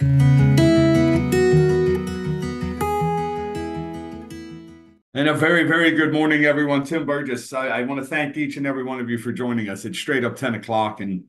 And a very, very good morning, everyone. Tim Burgess. I want to thank each and every one of you for joining us. It's straight up 10 o'clock, and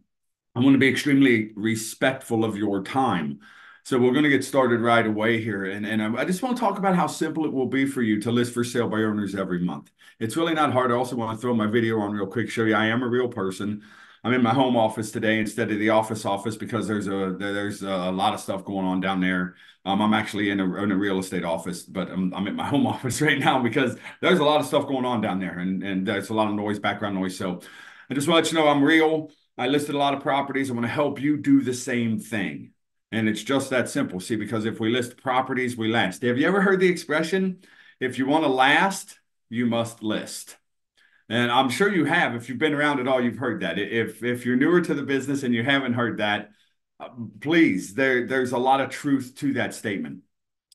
I want to be extremely respectful of your time. So we're going to get started right away here. And I just want to talk about how simple it will be for you to list for sale by owners every month. It's really not hard. I also want to throw my video on real quick, show you I am a real person. I'm in my home office today instead of the office because there's a lot of stuff going on down there. I'm actually in a real estate office, but I'm at my home office right now because there's a lot of stuff going on down there, and there's a lot of noise, background noise. So I just want to let you know I'm real. I listed a lot of properties. I want to help you do the same thing. And it's just that simple. See, because if we list properties, we last. Have you ever heard the expression, if you want to last, you must list? And I'm sure you have. If you've been around at all, you've heard that. If you're newer to the business and you haven't heard that, please, there's a lot of truth to that statement.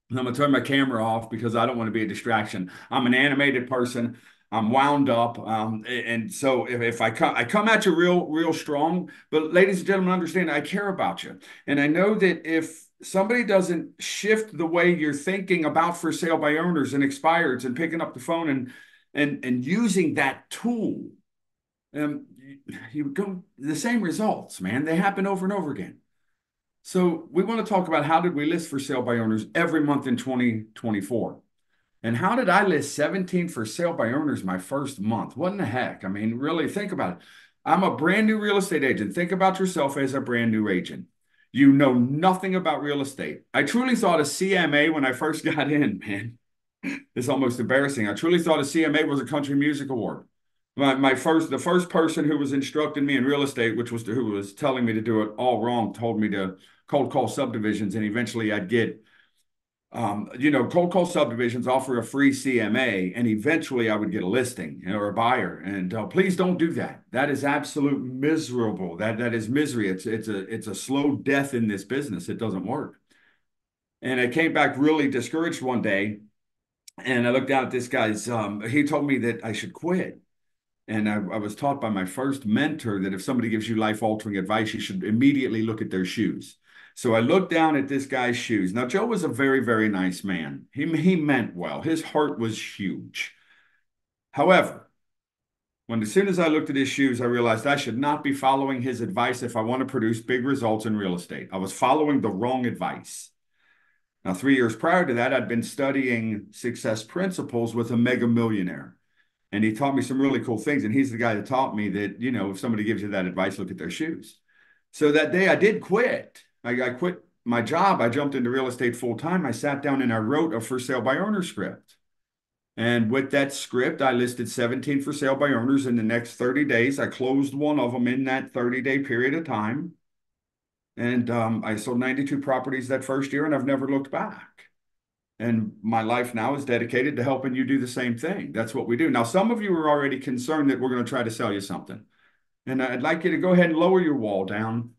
And I'm gonna turn my camera off because I don't want to be a distraction. I'm an animated person. I'm wound up, and so if I come at you real strong. But ladies and gentlemen, understand I care about you, and I know that if somebody doesn't shift the way you're thinking about for sale by owners and expireds and picking up the phone and using that tool, you go the same results, man. They happen over and over again. So we want to talk about how did we list for sale by owners every month in 2024? And how did I list 17 for sale by owners my first month? What in the heck? I mean, really think about it. I'm a brand new real estate agent. Think about yourself as a brand new agent. You know nothing about real estate. I truly thought a CMA when I first got in, man. It's almost embarrassing. I truly thought a CMA was a country music award. The first person who was instructing me in real estate, who was telling me to do it all wrong, told me to cold call subdivisions, and eventually I'd get, cold call subdivisions offer a free CMA, and eventually I would get a listing or a buyer. And please don't do that. That is absolute miserable. That is misery. It's a slow death in this business. It doesn't work. And I came back really discouraged one day, and I looked down at this guy's. He told me that I should quit. And I was taught by my first mentor that if somebody gives you life-altering advice, you should immediately look at their shoes. So I looked down at this guy's shoes. Now, Joe was a very, very nice man. He meant well. His heart was huge. However, as soon as I looked at his shoes, I realized I should not be following his advice if I want to produce big results in real estate. I was following the wrong advice. Now, 3 years prior to that, I'd been studying success principles with a mega millionaire. And he taught me some really cool things. And he's the guy that taught me that, if somebody gives you that advice, look at their shoes. So that day I did quit. I quit my job. I jumped into real estate full time. I sat down and I wrote a for sale by owner script. And with that script, I listed 17 for sale by owners in the next 30 days. I closed one of them in that 30-day period of time. And I sold 92 properties that first year, and I've never looked back. And my life now is dedicated to helping you do the same thing. That's what we do. Now, some of you are already concerned that we're going to try to sell you something. And I'd like you to go ahead and lower your wall down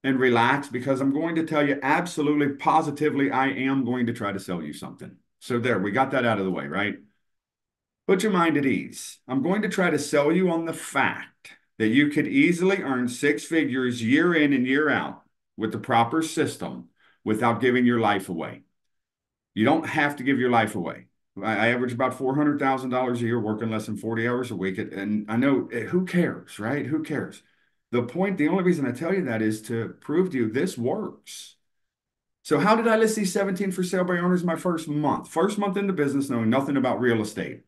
and relax, because I'm going to tell you absolutely, positively, I am going to try to sell you something. So there, we got that out of the way, right? Put your mind at ease. I'm going to try to sell you on the fact that you could easily earn six figures year in and year out with the proper system without giving your life away. You don't have to give your life away. I average about $400,000 a year working less than 40 hours a week. And I know, who cares, right? Who cares? The only reason I tell you that is to prove to you this works. So how did I list these 17 for sale by owners my first month? First month in the business, knowing nothing about real estate.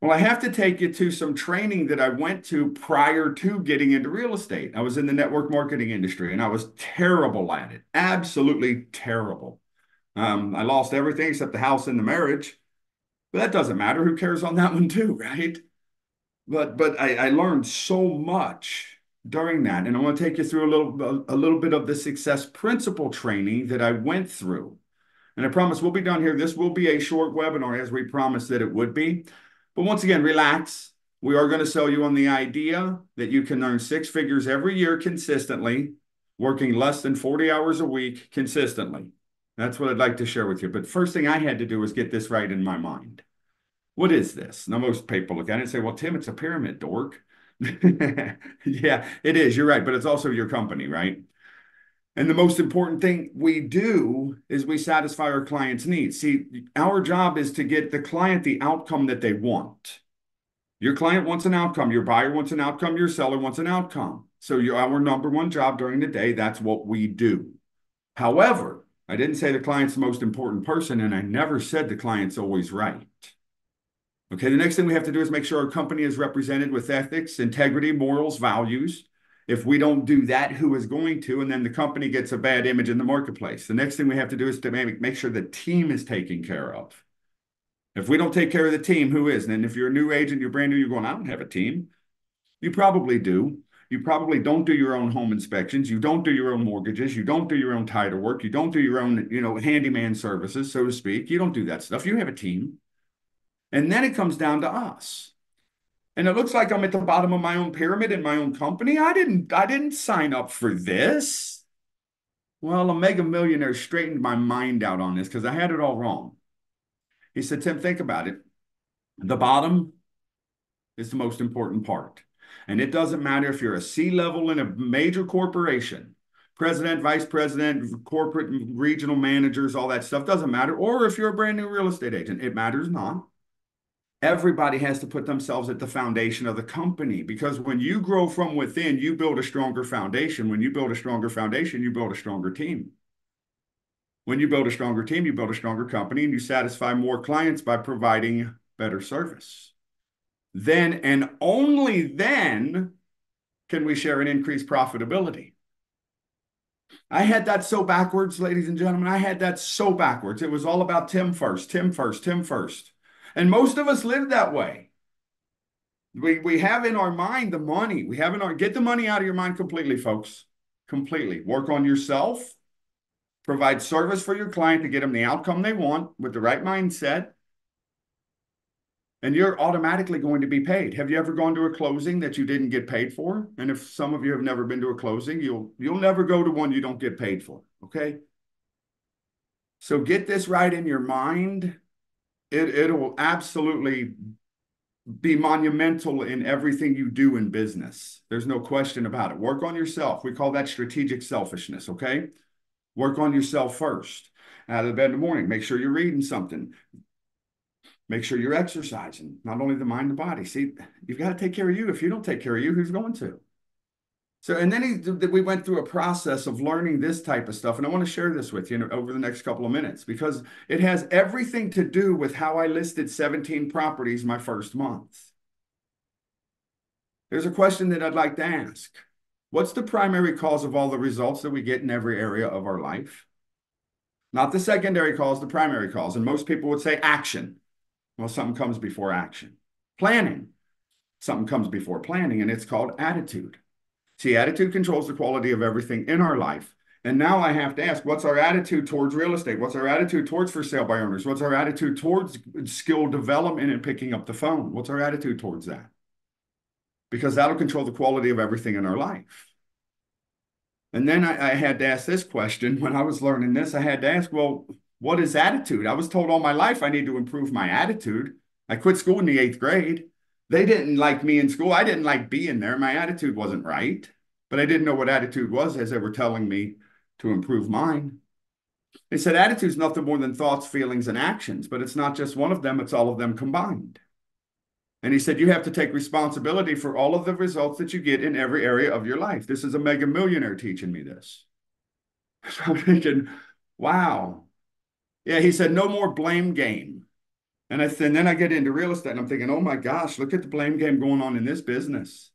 Well, I have to take you to some training that I went to prior to getting into real estate. I was in the network marketing industry and I was terrible at it. Absolutely terrible. I lost everything except the house and the marriage, but that doesn't matter. Who cares on that one too, right? But I learned so much during that, and I want to take you through a little bit of the success principle training that I went through. And I promise we'll be done here. This will be a short webinar, as we promised that it would be. But once again, relax. We are going to sell you on the idea that you can earn six figures every year consistently, working less than 40 hours a week consistently. That's what I'd like to share with you. But first thing I had to do was get this right in my mind. What is this? Now, most people look at it and say, well, Tim, it's a pyramid, dork. Yeah, it is. You're right. But it's also your company, right? And the most important thing we do is we satisfy our client's needs. See, our job is to get the client the outcome that they want. Your client wants an outcome. Your buyer wants an outcome. Your seller wants an outcome. So our number one job during the day, that's what we do. However, I didn't say the client's the most important person, and I never said the client's always right. Okay, the next thing we have to do is make sure our company is represented with ethics, integrity, morals, values. If we don't do that, who is going to? And then the company gets a bad image in the marketplace. The next thing we have to do is to make sure the team is taken care of. If we don't take care of the team, who is? And if you're a new agent, you're brand new, you're going, I don't have a team. You probably do. You probably don't do your own home inspections. You don't do your own mortgages. You don't do your own title work. You don't do your own, handyman services, so to speak. You don't do that stuff. You have a team. And then it comes down to us. And it looks like I'm at the bottom of my own pyramid in my own company. I didn't sign up for this. Well, a mega millionaire straightened my mind out on this because I had it all wrong. He said, Tim, think about it. The bottom is the most important part. And it doesn't matter if you're a C-level in a major corporation, president, vice president, corporate, regional managers, all that stuff doesn't matter. Or if you're a brand new real estate agent, it matters not. Everybody has to put themselves at the foundation of the company, because when you grow from within, you build a stronger foundation. When you build a stronger foundation, you build a stronger team. When you build a stronger team, you build a stronger company, and you satisfy more clients by providing better service. Then and only then can we share an increased profitability. I had that so backwards, ladies and gentlemen. I had that so backwards. It was all about Tim first, Tim first, Tim first. And most of us live that way. We have in our mind the money. We have in our, get the money out of your mind completely, folks. Completely. Work on yourself. Provide service for your client to get them the outcome they want with the right mindset. And you're automatically going to be paid. Have you ever gone to a closing that you didn't get paid for? And if some of you have never been to a closing, you'll never go to one you don't get paid for, okay? So get this right in your mind. It'll absolutely be monumental in everything you do in business. There's no question about it. Work on yourself. We call that strategic selfishness, okay? Work on yourself first. Out of the bed in the morning, make sure you're reading something. Make sure you're exercising, not only the mind and body. See, you've got to take care of you. If you don't take care of you, who's going to? So, and then we went through a process of learning this type of stuff. And I want to share this with you over the next couple of minutes, because it has everything to do with how I listed 17 properties my first month. There's a question that I'd like to ask. What's the primary cause of all the results that we get in every area of our life? Not the secondary cause, the primary cause. And most people would say action. Well, something comes before action. Planning. Something comes before planning, and it's called attitude. See, attitude controls the quality of everything in our life. And now I have to ask, what's our attitude towards real estate? What's our attitude towards for sale by owners? What's our attitude towards skill development and picking up the phone? What's our attitude towards that? Because that'll control the quality of everything in our life. And then I had to ask this question. When I was learning this, I had to ask, well, what is attitude? I was told all my life I need to improve my attitude. I quit school in the 8th grade. They didn't like me in school. I didn't like being there. My attitude wasn't right, but I didn't know what attitude was as they were telling me to improve mine. They said attitude is nothing more than thoughts, feelings, and actions, but it's not just one of them. It's all of them combined. And he said, you have to take responsibility for all of the results that you get in every area of your life. This is a mega millionaire teaching me this. So I'm thinking, wow. Yeah, he said, no more blame game. And then I get into real estate and I'm thinking, oh my gosh, look at the blame game going on in this business.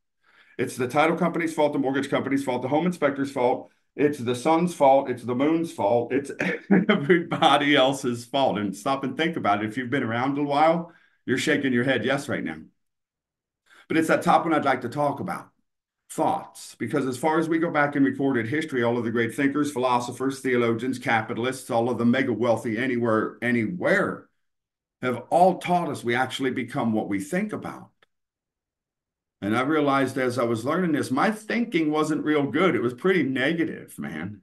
It's the title company's fault, the mortgage company's fault, the home inspector's fault. It's the sun's fault. It's the moon's fault. It's everybody else's fault. And stop and think about it. If you've been around a while, you're shaking your head yes right now. But it's that top one I'd like to talk about. Thoughts. Because as far as we go back in recorded history, all of the great thinkers, philosophers, theologians, capitalists, all of the mega wealthy anywhere, have all taught us we actually become what we think about. And I realized as I was learning this, my thinking wasn't real good. It was pretty negative, man.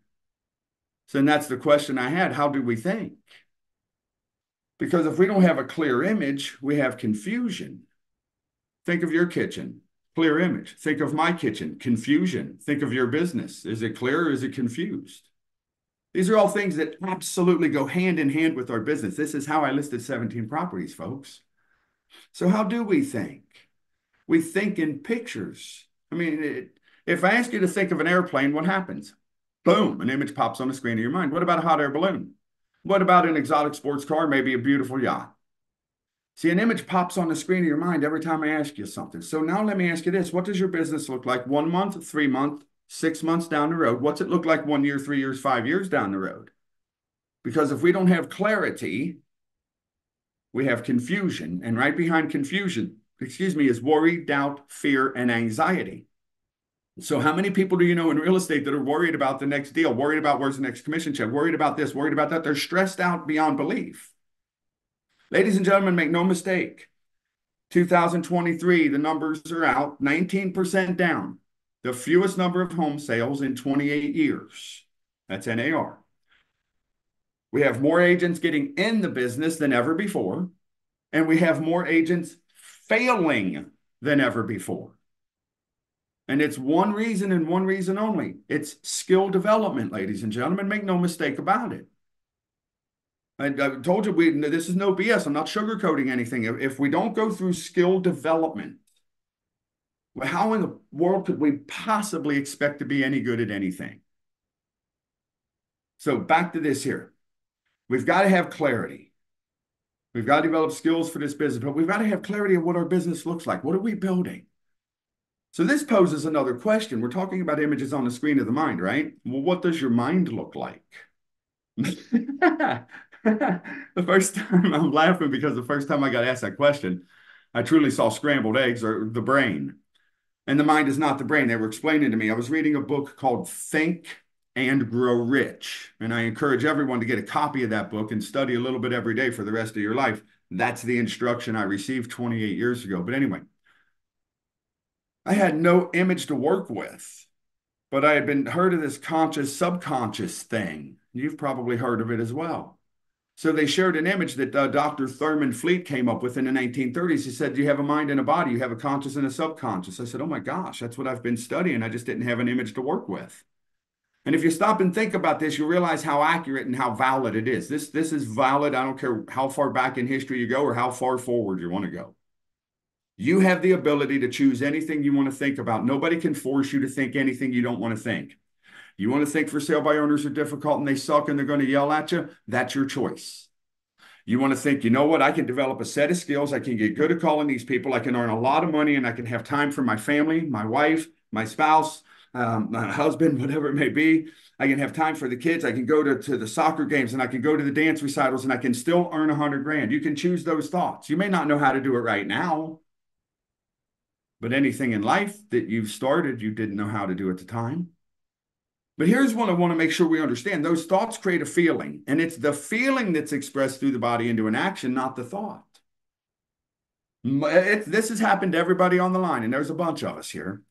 So then that's the question I had. How do we think? Because if we don't have a clear image, we have confusion. Think of your kitchen. Clear image. Think of my kitchen. Confusion. Think of your business. Is it clear or is it confused? These are all things that absolutely go hand in hand with our business. This is how I listed 17 properties, folks. So how do we think? We think in pictures. I mean, if I ask you to think of an airplane, what happens? Boom, an image pops on the screen of your mind. What about a hot air balloon? What about an exotic sports car, maybe a beautiful yacht? See, an image pops on the screen of your mind every time I ask you something. So now let me ask you this. What does your business look like 1 month, 3 months, 6 months down the road? What's it look like 1 year, 3 years, 5 years down the road? Because if we don't have clarity, we have confusion. And right behind confusion, is worry, doubt, fear, and anxiety. So how many people do you know in real estate that are worried about the next deal, worried about where's the next commission check, worried about this, worried about that? They're stressed out beyond belief. Ladies and gentlemen, make no mistake. 2023, the numbers are out, 19% down. The fewest number of home sales in 28 years. That's NAR. We have more agents getting in the business than ever before, and we have more agents failing than ever before. And it's one reason and one reason only. It's skill development, ladies and gentlemen. Make no mistake about it. I told you this is no BS. I'm not sugarcoating anything. If we don't go through skill development, how in the world could we possibly expect to be any good at anything? So back to this here. We've got to have clarity. We've got to develop skills for this business, but we've got to have clarity of what our business looks like. What are we building? So this poses another question. We're talking about images on the screen of the mind, right? Well, what does your mind look like? The first time I'm laughing because the first time I got asked that question, I truly saw scrambled eggs or the brain. And the mind is not the brain. They were explaining to me. I was reading a book called Think and Grow Rich. And I encourage everyone to get a copy of that book and study a little bit every day for the rest of your life. That's the instruction I received 28 years ago. But anyway, I had no image to work with, but I had heard of this conscious, subconscious thing. You've probably heard of it as well. So they shared an image that Dr. Thurman Fleet came up with in the 1930s. He said, you have a mind and a body, you have a conscious and a subconscious. I said, oh my gosh, that's what I've been studying. I just didn't have an image to work with. And if you stop and think about this, you realize how accurate and how valid it is. This is valid. I don't care how far back in history you go or how far forward you want to go. You have the ability to choose anything you want to think about. Nobody can force you to think anything you don't want to think. You want to think for sale by owners are difficult and they suck and they're going to yell at you? That's your choice. You want to think, you know what? I can develop a set of skills. I can get good at calling these people. I can earn a lot of money and I can have time for my family, my wife, my spouse, my husband, whatever it may be. I can have time for the kids. I can go to the soccer games and I can go to the dance recitals and I can still earn 100 grand. You can choose those thoughts. You may not know how to do it right now, but anything in life that you've started, you didn't know how to do at the time. But here's what I want to make sure we understand. Those thoughts create a feeling, and it's the feeling that's expressed through the body into an action, not the thought. This has happened to everybody on the line, and there's a bunch of us here.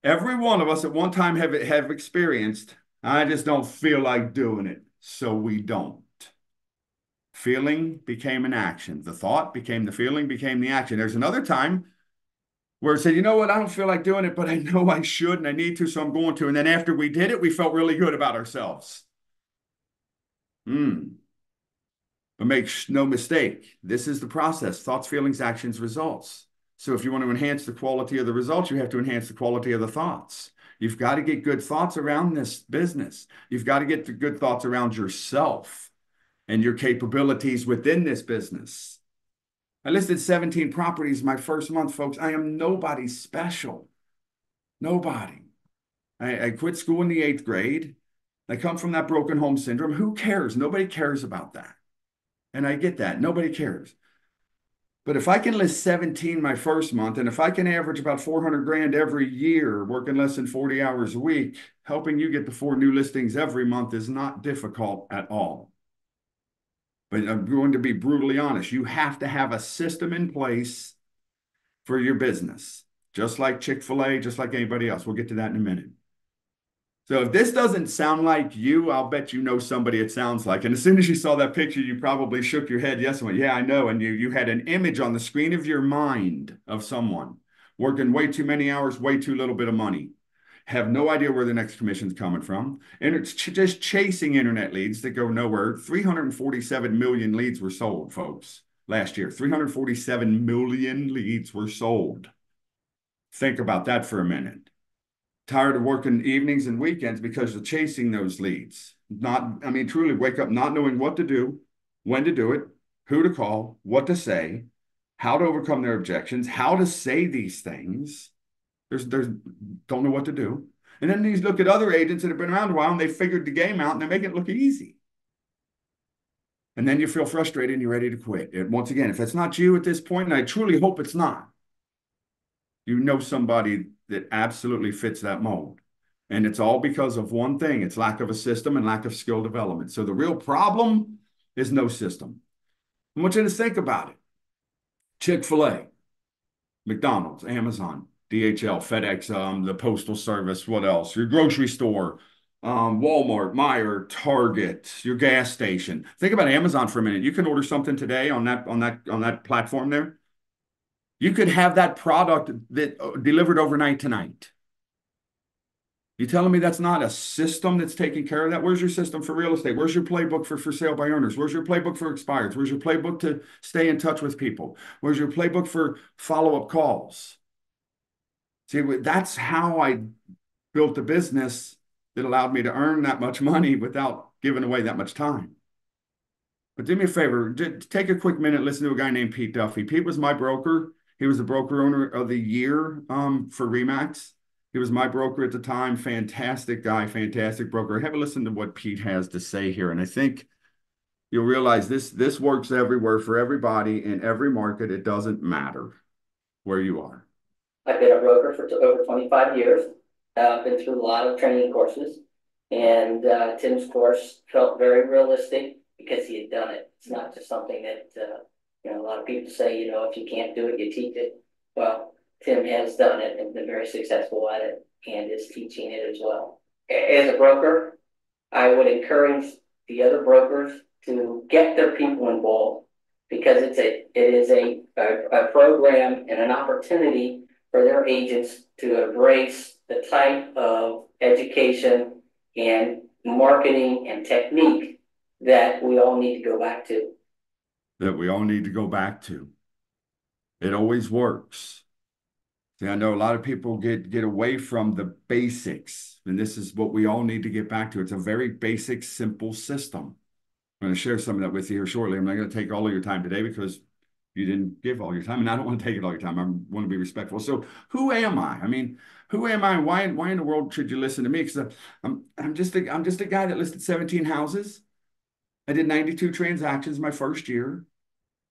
Every one of us at one time have experienced, I just don't feel like doing it, so we don't. Feeling became an action. The thought became the feeling, became the action. There's another time where it said, you know what, I don't feel like doing it, but I know I should and I need to, so I'm going to. And then after we did it, we felt really good about ourselves. But make no mistake, this is the process. Thoughts, feelings, actions, results. So if you want to enhance the quality of the results, you have to enhance the quality of the thoughts. You've got to get good thoughts around this business. You've got to get the good thoughts around yourself and your capabilities within this business. I listed 17 properties my first month, folks. I am nobody special. Nobody. I quit school in the 8th grade. I come from that broken home syndrome. Who cares? Nobody cares about that. And I get that. Nobody cares. But if I can list 17 my first month, and if I can average about 400 grand every year, working less than 40 hours a week, helping you get the 4 new listings every month is not difficult at all. But I'm going to be brutally honest. You have to have a system in place for your business, just like Chick-fil-A, just like anybody else. We'll get to that in a minute. So if this doesn't sound like you, I'll bet you know somebody it sounds like. And as soon as you saw that picture, you probably shook your head yes and went, yeah, I know. And you had an image on the screen of your mind of someone. working way too many hours, way too little bit of money. Have no idea where the next commission's coming from. And it's just chasing internet leads that go nowhere. 347 million leads were sold, folks, last year. 347 million leads were sold. Think about that for a minute. Tired of working evenings and weekends because of chasing those leads. Truly wake up not knowing what to do, when to do it, who to call, what to say, how to overcome their objections, how to say these things. There's don't know what to do. And then these look at other agents that have been around a while and they figured the game out and they make it look easy. And then you feel frustrated and you're ready to quit. And once again, if that's not you at this point, and I truly hope it's not, you know somebody that absolutely fits that mold. And it's all because of one thing. It's lack of a system and lack of skill development. So the real problem is no system. I want you to think about it. Chick-fil-A, McDonald's, Amazon, DHL, FedEx, the Postal Service, what else? Your grocery store, Walmart, Meijer, Target, your gas station. Think about Amazon for a minute. You can order something today on that platform there. You could have that product that delivered overnight tonight. You telling me that's not a system that's taking care of that? Where's your system for real estate? Where's your playbook for sale by owners? Where's your playbook for expireds? Where's your playbook to stay in touch with people? Where's your playbook for follow-up calls? See, that's how I built a business that allowed me to earn that much money without giving away that much time. But do me a favor, take a quick minute, listen to a guy named Pete Duffy. Pete was my broker. He was the broker owner of the year for Remax. He was my broker at the time. Fantastic guy, fantastic broker. Have a listen to what Pete has to say here. And I think you'll realize this works everywhere for everybody in every market. It doesn't matter where you are. I've been a broker for over 25 years. I've been through a lot of training courses. And Tim's course felt very realistic because he had done it. It's not just something that, a lot of people say, if you can't do it, you teach it. Well, Tim has done it and been very successful at it and is teaching it as well. As a broker, I would encourage the other brokers to get their people involved because it is a program and an opportunity for their agents to embrace the type of education and marketing and technique that we all need to go back to. That we all need to go back to. It always works. See, I know a lot of people get away from the basics, and this is what we all need to get back to. It's a very basic, simple system. I'm going to share some of that with you here shortly. I'm not going to take all of your time today because you didn't give all your time, and I don't want to take it all your time. I want to be respectful. So who am I? Who am I? Why in the world should you listen to me? Because I'm just a guy that listed 17 houses. I did 92 transactions my first year.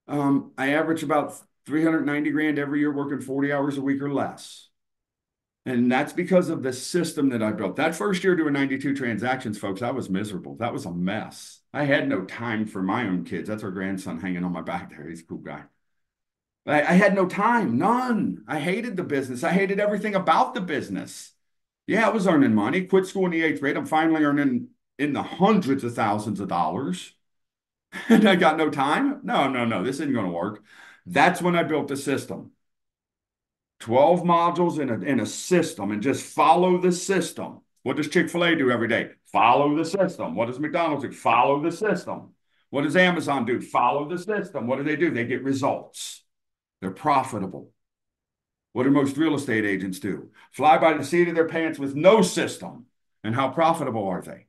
I average about 390 grand every year, working 40 hours a week or less. And that's because of the system that I built. That first year doing 92 transactions, folks, I was miserable. That was a mess. I had no time for my own kids. That's our grandson hanging on my back there. He's a cool guy. I had no time, none. I hated the business. I hated everything about the business. Yeah, I was earning money. Quit school in the 8th grade. I'm finally earning in the hundreds of thousands of dollars. And I got no time. No. This isn't going to work. That's when I built the system. 12 modules in a system and just follow the system. What does Chick-fil-A do every day? Follow the system. What does McDonald's do? Follow the system. What does Amazon do? Follow the system. What do? They get results. They're profitable. What do most real estate agents do? Fly by the seat of their pants with no system. And how profitable are they?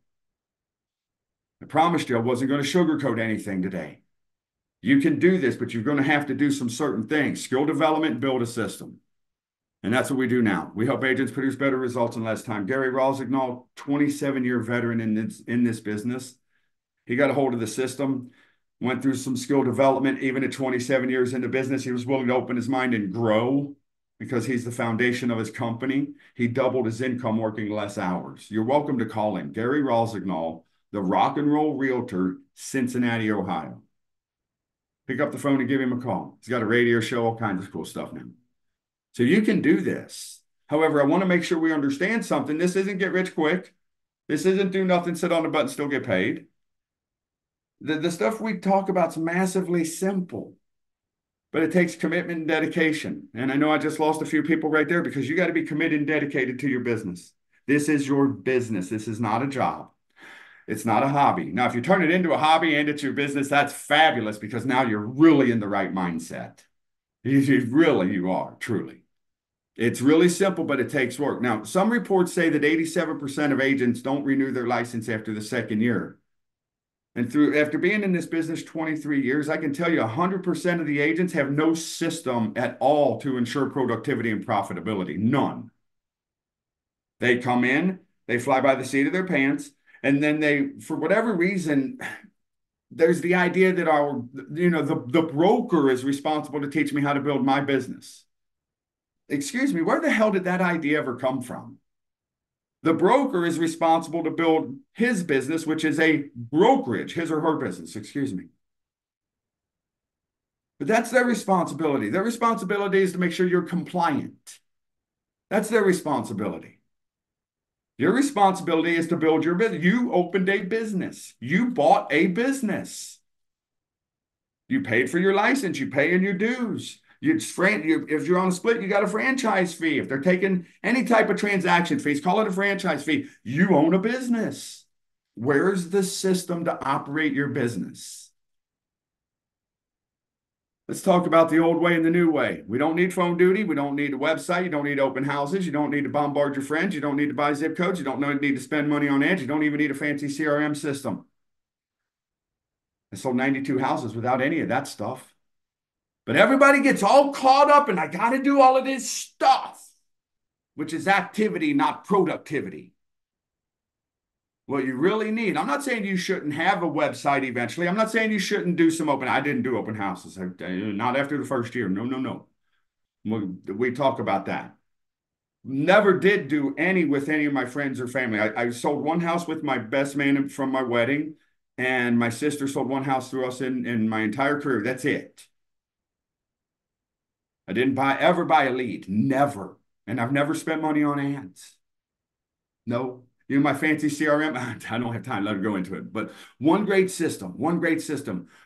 I promised you I wasn't going to sugarcoat anything today. You can do this, but you're going to have to do some certain things. Skill development, build a system. And that's what we do now. We help agents produce better results in less time. Gary Rosignol, 27-year veteran in this business. He got a hold of the system, went through some skill development. Even at 27 years in the business, he was willing to open his mind and grow because he's the foundation of his company. He doubled his income working less hours. You're welcome to call him. Gary Rosignol, the rock and roll realtor, Cincinnati, Ohio. Pick up the phone and give him a call. He's got a radio show, all kinds of cool stuff now. So you can do this. However, I want to make sure we understand something. This isn't get rich quick. This isn't do nothing, sit on the butt and still get paid. The stuff we talk about is massively simple. but it takes commitment and dedication. And I know I just lost a few people right there because you got to be committed and dedicated to your business. This is your business. This is not a job. It's not a hobby. Now, if you turn it into a hobby and it's your business, that's fabulous because now you're really in the right mindset. You are, truly. It's really simple, but it takes work. Now, some reports say that 87% of agents don't renew their license after the second year. And after being in this business 23 years, I can tell you 100% of the agents have no system at all to ensure productivity and profitability. None. They come in, they fly by the seat of their pants, and then for whatever reason, there's the idea that the broker is responsible to teach me how to build my business. Excuse me, where the hell did that idea ever come from? The broker is responsible to build his business, which is a brokerage, his or her business, excuse me. But that's their responsibility. Their responsibility is to make sure you're compliant. That's their responsibility. Your responsibility is to build your business. You opened a business. You bought a business. You paid for your license. You pay in your dues. If you're on a split, you got a franchise fee. If they're taking any type of transaction fees, call it a franchise fee. You own a business. Where's the system to operate your business? Let's talk about the old way and the new way. We don't need phone duty. We don't need a website. You don't need open houses. You don't need to bombard your friends. You don't need to buy zip codes. You don't need to spend money on ads. You don't even need a fancy CRM system. I sold 92 houses without any of that stuff. But everybody gets all caught up and I got to do all of this stuff, which is activity, not productivity. What you really need, I'm not saying you shouldn't have a website eventually. I'm not saying you shouldn't do I didn't do open houses. Not after the first year. No, no, no. We talk about that. Never did do any with any of my friends or family. I sold one house with my best man from my wedding, and my sister sold one house through us in my entire career. That's it. I didn't ever buy a lead, never. And I've never spent money on ads. No. My fancy CRM, I don't have time, let her go into it. But one great system,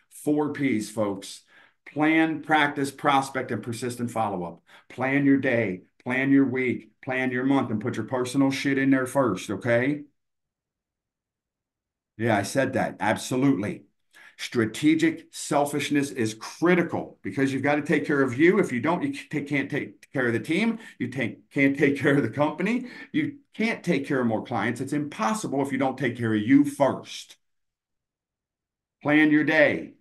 4 Ps, folks. Plan, practice, prospect, and persistent follow-up. Plan your day, plan your week, plan your month, and put your personal shit in there first, okay? Yeah, I said that. Absolutely. Strategic selfishness is critical because you've got to take care of you. If you don't, you can't take care of the team. You can't take care of the company. You can't take care of more clients. It's impossible if you don't take care of you first. Plan your day,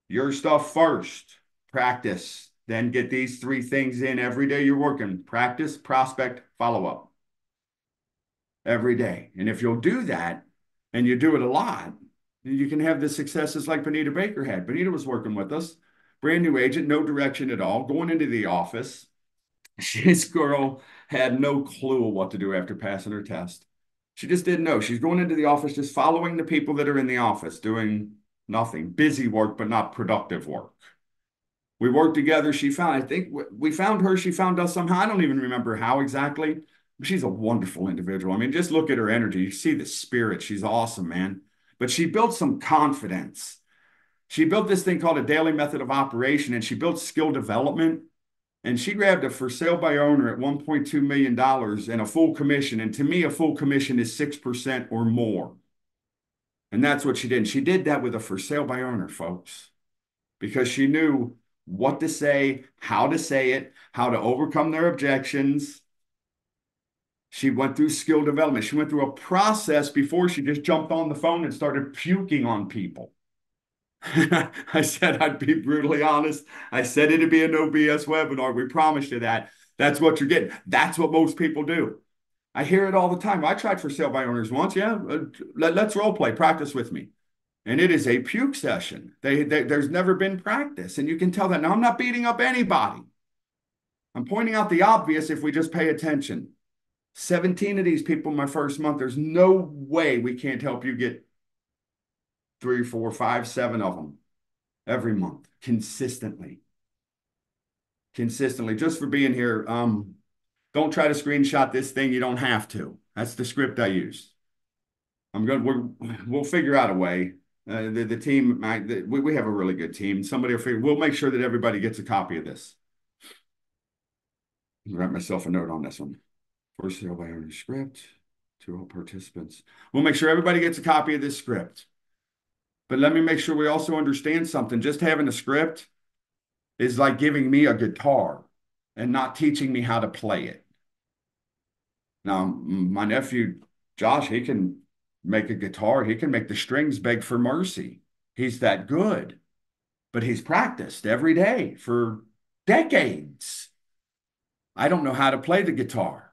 your stuff first. Practice. Then get these 3 things in every day you're working. Practice, prospect, follow up. Every day. And if you'll do that and you do it a lot, you can have the successes like Bonita Baker had. Bonita was working with us, brand new agent, no direction at all, going into the office. This girl had no clue what to do after passing her test. She just didn't know. She's going into the office, just following the people that are in the office, doing nothing, busy work, but not productive work. We worked together. I think we found her. She found us somehow. I don't even remember how exactly. She's a wonderful individual. I mean, just look at her energy. You see the spirit. She's awesome, man. But she built some confidence. She built this thing called a daily method of operation, and she built skill development. And she grabbed a for sale by owner at $1.2 million and a full commission. And to me, a full commission is 6% or more. And that's what she did. And she did that with a for sale by owner, folks, because she knew what to say, how to overcome their objections. She went through skill development. She went through a process before she just jumped on the phone and started puking on people. I said I'd be brutally honest. I said it'd be a no BS webinar. We promised you that. That's what you're getting. That's what most people do. I hear it all the time. I tried for sale by owners once. Yeah, let's role play. Practice with me. And it is a puke session. There's never been practice. And you can tell that. Now, I'm not beating up anybody. I'm pointing out the obvious if we just pay attention. 17 of these people in my first month, there's no way we can't help you get 3, 4, 5, 7 of them every month, consistently. Just for being here. Don't try to screenshot this thing. You don't have to. That's the script I use. We'll figure out a way. The team, we have a really good team. Somebody will figure, we'll make sure that everybody gets a copy of this. I'll write myself a note on this one. For sale by owner script to all participants. We'll make sure everybody gets a copy of this script. But let me make sure we also understand something. Just having a script is like giving me a guitar and not teaching me how to play it. Now, my nephew, Josh, he can make a guitar. He can make the strings beg for mercy. He's that good. But he's practiced every day for decades. I don't know how to play the guitar.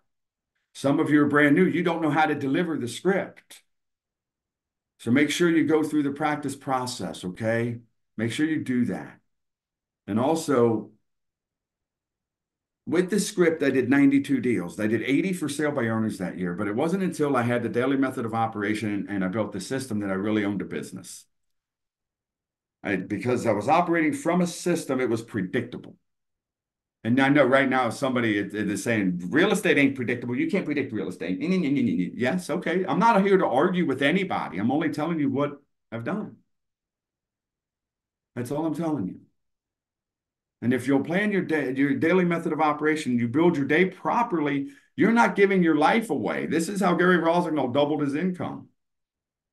Some of you are brand new. You don't know how to deliver the script. So make sure you go through the practice process, okay? Make sure you do that. And also, with the script, I did 92 deals. I did 80 for sale by owners that year, but it wasn't until I had the daily method of operation and I built the system that I really owned a business. Because I was operating from a system, it was predictable. And I know right now somebody is saying real estate ain't predictable. You can't predict real estate. Yes, okay. I'm not here to argue with anybody. I'm only telling you what I've done. That's all I'm telling you. And if you'll plan your day, your daily method of operation, you build your day properly, you're not giving your life away. This is how Gary Rosignol doubled his income.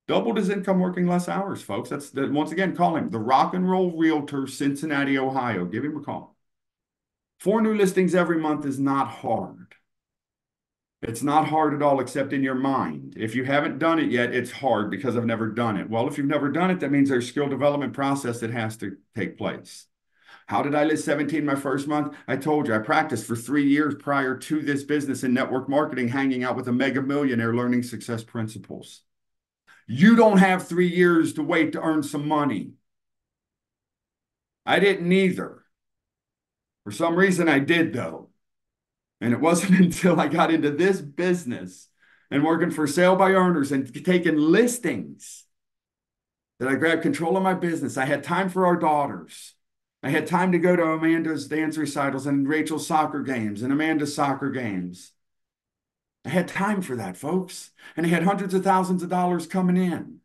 Doubled his income working less hours, folks. Once again, call him the Rock and Roll Realtor, Cincinnati, Ohio. Give him a call. 4 new listings every month is not hard. It's not hard at all, except in your mind. If you haven't done it yet, it's hard because I've never done it. Well, if you've never done it, that means there's a skill development process that has to take place. How did I list 17 my first month? I told you, I practiced for 3 years prior to this business in network marketing, hanging out with a mega millionaire, learning success principles. You don't have 3 years to wait to earn some money. I didn't either. For some reason, I did, though. And it wasn't until I got into this business and working for sale by earners and taking listings that I grabbed control of my business. I had time for our daughters. I had time to go to Amanda's dance recitals and Rachel's soccer games and Amanda's soccer games. I had time for that, folks. And I had hundreds of thousands of dollars coming in.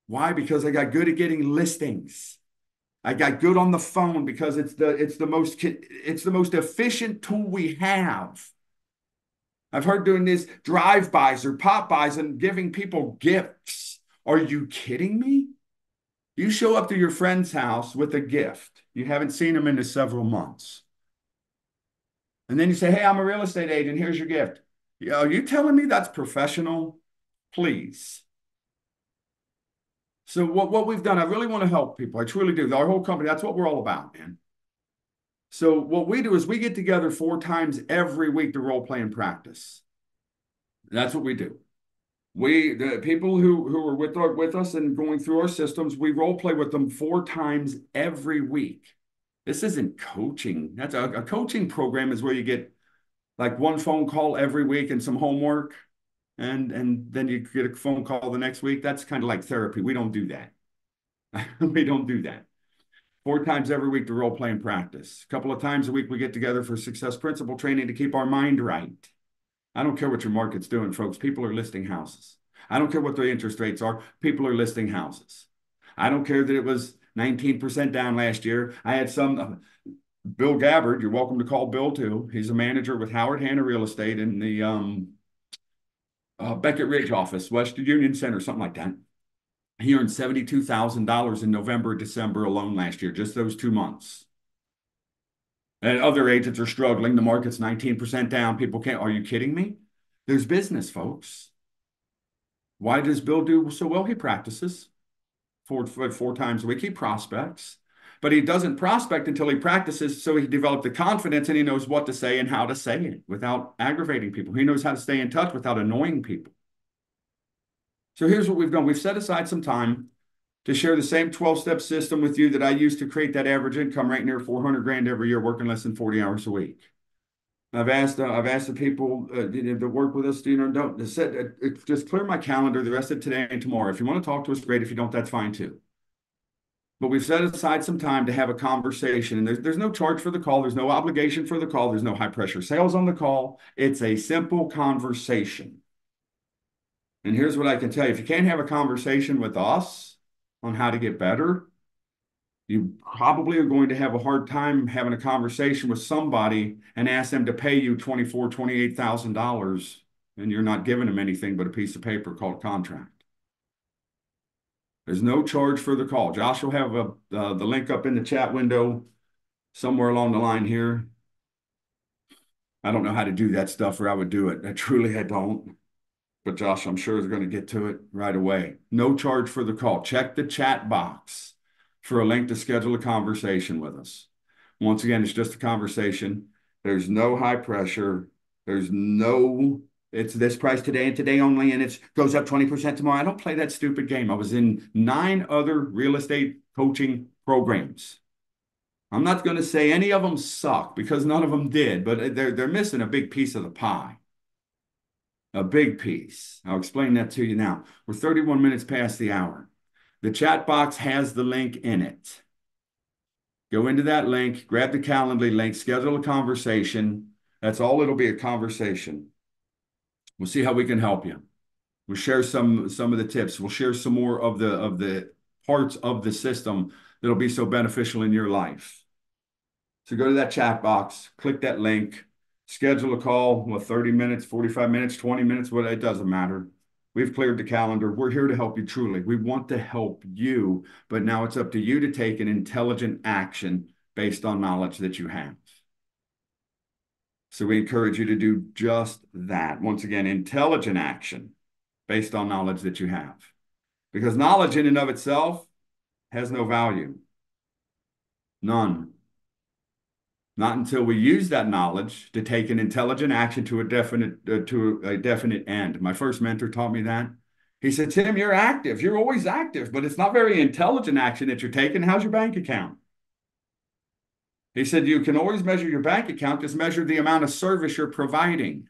Why? Because I got good at getting listings. I got good on the phone because it's the most efficient tool we have. I've heard doing this drive-bys or pop-bys and giving people gifts. Are you kidding me? You show up to your friend's house with a gift. You haven't seen them in several months. And then you say, hey, I'm a real estate agent. Here's your gift. Are you telling me that's professional? Please. So what we've done, I really want to help people. I truly do. Our whole company, that's what we're all about, man. So what we do is we get together 4 times every week to role play and practice. That's what we do. The people who are with us and going through our systems, we role play with them 4 times every week. This isn't coaching. That's a coaching program is where you get like 1 phone call every week and some homework. And then you get a phone call the next week. That's kind of like therapy. We don't do that. We don't do that. 4 times every week to role play and practice. A couple of times a week we get together for success principle training to keep our mind right. I don't care what your market's doing, folks. People are listing houses. I don't care what the interest rates are. People are listing houses. I don't care that it was 19% down last year. I had Bill Gabbard. You're welcome to call Bill too. He's a manager with Howard Hanna Real Estate in the Beckett Ridge office, West Union Center, something like that. He earned $72,000 in November, December alone last year, just those 2 months. And other agents are struggling. The market's 19% down. People can't. Are you kidding me? There's business, folks. Why does Bill do so well? He practices 4 times a week. He prospects. But he doesn't prospect until he practices, so he developed the confidence and he knows what to say and how to say it without aggravating people. He knows how to stay in touch without annoying people. So here's what we've done. We've set aside some time to share the same 12-step system with you that I used to create that average income right near 400 grand every year, working less than 40 hours a week. I've asked the people to work with us, just clear my calendar the rest of today and tomorrow. If you want to talk to us, great. If you don't, that's fine too. But we've set aside some time to have a conversation, and there's no charge for the call. There's no obligation for the call. There's no high pressure sales on the call. It's a simple conversation. And here's what I can tell you. If you can't have a conversation with us on how to get better, you probably are going to have a hard time having a conversation with somebody and ask them to pay you $24,000, $28,000, and you're not giving them anything but a piece of paper called contract. There's no charge for the call. Josh will have the link up in the chat window somewhere along the line here. I don't know how to do that stuff, or I would do it. I don't. But Josh, I'm sure, is going to get to it right away. No charge for the call. Check the chat box for a link to schedule a conversation with us. Once again, it's just a conversation. There's no high pressure. There's no, it's this price today and today only, and it goes up 20% tomorrow. I don't play that stupid game. I was in 9 other real estate coaching programs. I'm not going to say any of them suck because none of them did, but they're missing a big piece of the pie. A big piece. I'll explain that to you now. We're 31 minutes past the hour. The chat box has the link in it. Go into that link, grab the Calendly link, schedule a conversation. That's all it'll be, a conversation. We'll see how we can help you. We'll share some of the tips. We'll share some more of the parts of the system that'll be so beneficial in your life. So go to that chat box, click that link, schedule a call, 30 minutes, 45 minutes, 20 minutes, it doesn't matter. We've cleared the calendar. We're here to help you truly. We want to help you, but now it's up to you to take an intelligent action based on knowledge that you have. So we encourage you to do just that. Once again, intelligent action based on knowledge that you have. Because knowledge in and of itself has no value. None. Not until we use that knowledge to take an intelligent action to a definite end. My first mentor taught me that. He said, Tim, you're active. You're always active, but it's not very intelligent action that you're taking. How's your bank account? He said, you can always measure your bank account, just measure the amount of service you're providing.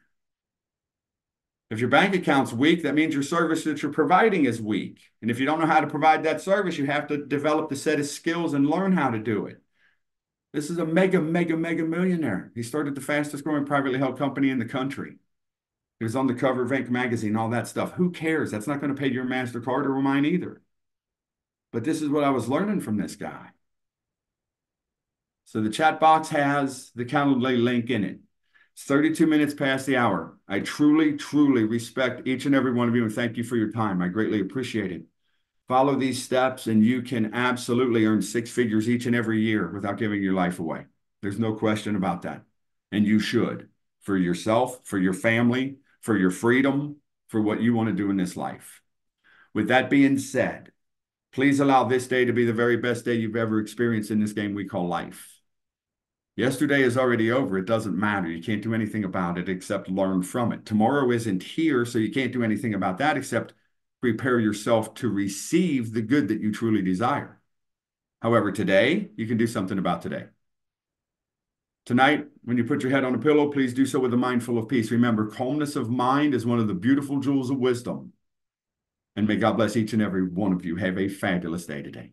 If your bank account's weak, that means your service that you're providing is weak. And if you don't know how to provide that service, you have to develop the set of skills and learn how to do it. This is a mega millionaire. He started the fastest growing privately held company in the country. He was on the cover of Inc. magazine, all that stuff. Who cares? That's not going to pay your MasterCard or mine either. But this is what I was learning from this guy. So the chat box has the Calendly link in it. It's 32 minutes past the hour. I truly respect each and every one of you and thank you for your time. I greatly appreciate it. Follow these steps and you can absolutely earn 6 figures each and every year without giving your life away. There's no question about that. And you should, for yourself, for your family, for your freedom, for what you want to do in this life. With that being said, please allow this day to be the very best day you've ever experienced in this game we call life. Yesterday is already over. It doesn't matter. You can't do anything about it except learn from it. Tomorrow isn't here, so you can't do anything about that except prepare yourself to receive the good that you truly desire. However, today, you can do something about today. Tonight, when you put your head on a pillow, please do so with a mind full of peace. Remember, calmness of mind is one of the beautiful jewels of wisdom. And may God bless each and every one of you. Have a fabulous day today.